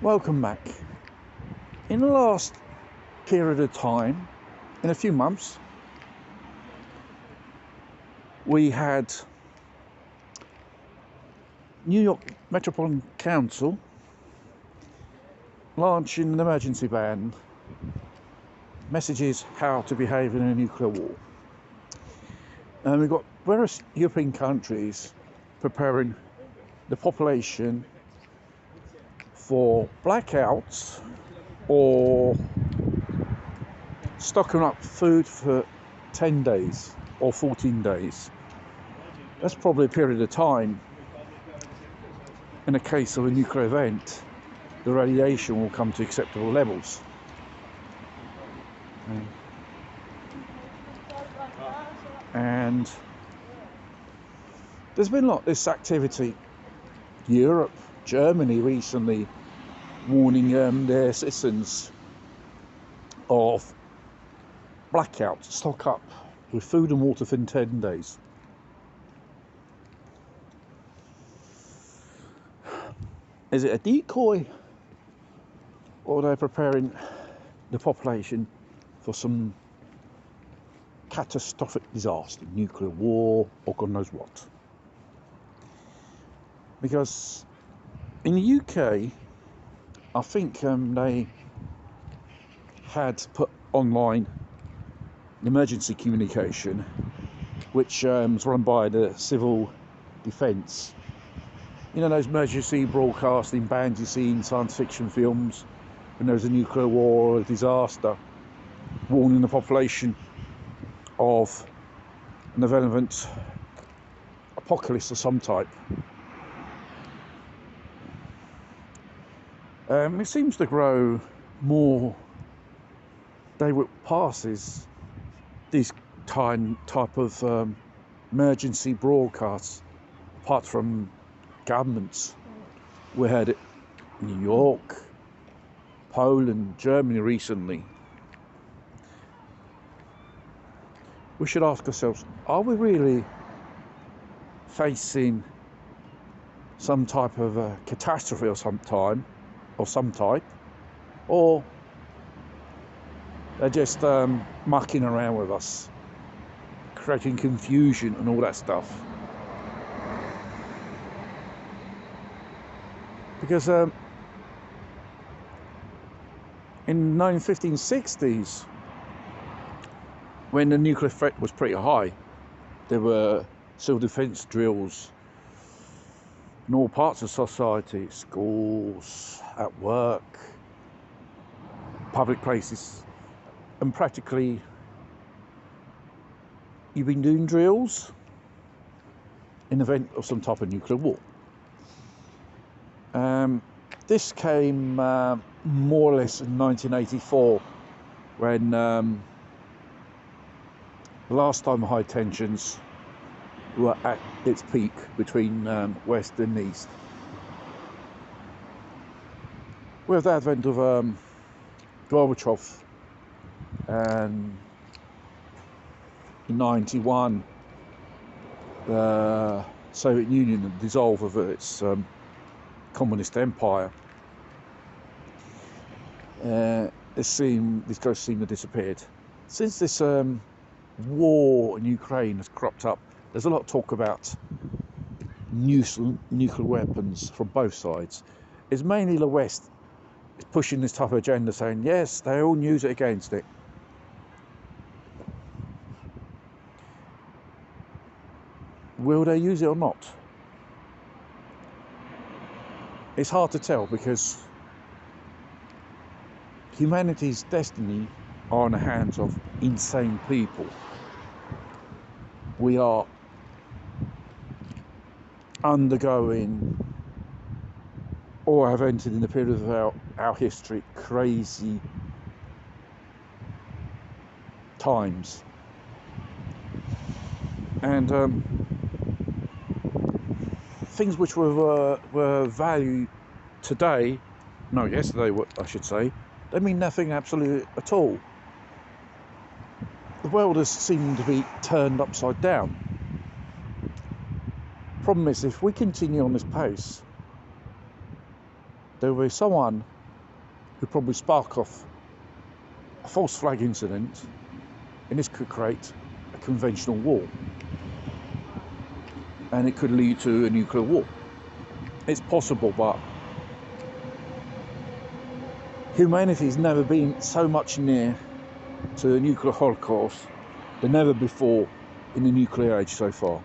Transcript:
Welcome back. In the last period of time, in a few months, we had New York Metropolitan Council launching an emergency ban, messages how to behave in a nuclear war. And we've got various European countries preparing the population for blackouts or stocking up food for 10 days or 14 days. That's probably a period of time. In the case of a nuclear event, the radiation will come to acceptable levels. And there's been a lot of this activity. Europe, Germany recently warning their citizens of blackouts, stock up with food and water for 10 days. Is it a decoy, or are they preparing the population for some catastrophic disaster, nuclear war, or God knows what? Because in the UK, I think they had put online emergency communication, which was run by the Civil Defence. You know, those emergency broadcasting bands you see in science fiction films when there's a nuclear war or a disaster, warning the population of an irrelevant apocalypse of some type. It seems to grow more day which passes, these type of emergency broadcasts, apart from governments. We had it in New York, Poland, Germany recently. We should ask ourselves, are we really facing some type of a catastrophe of some type, or they're just mucking around with us, creating confusion and all that stuff? Because in the 1960s, when the nuclear threat was pretty high, there were civil defence drills in all parts of society, schools, at work, public places, and practically you've been doing drills in the event of some type of nuclear war. This came more or less in 1984, when the last time high tensions were at its peak between West and East. With the advent of Gorbachev, and in 1991, the Soviet Union, the dissolve of its communist empire, these ghosts seem to have disappeared. Since this war in Ukraine has cropped up, there's a lot of talk about nuclear weapons from both sides. It's mainly the West is pushing this type of agenda, saying yes, they all use it against it. Will they use it or not? It's hard to tell, because humanity's destiny are in the hands of insane people. We are undergoing, or have entered in the period of our history, crazy times. And things which were valued today, no, yesterday, I should say, they mean nothing absolutely at all. The world has seemed to be turned upside down. Problem is, if we continue on this pace, there will be someone could probably spark off a false flag incident, and this could create a conventional war, and it could lead to a nuclear war. It's possible, but humanity's never been so much near to a nuclear holocaust than ever before in the nuclear age so far.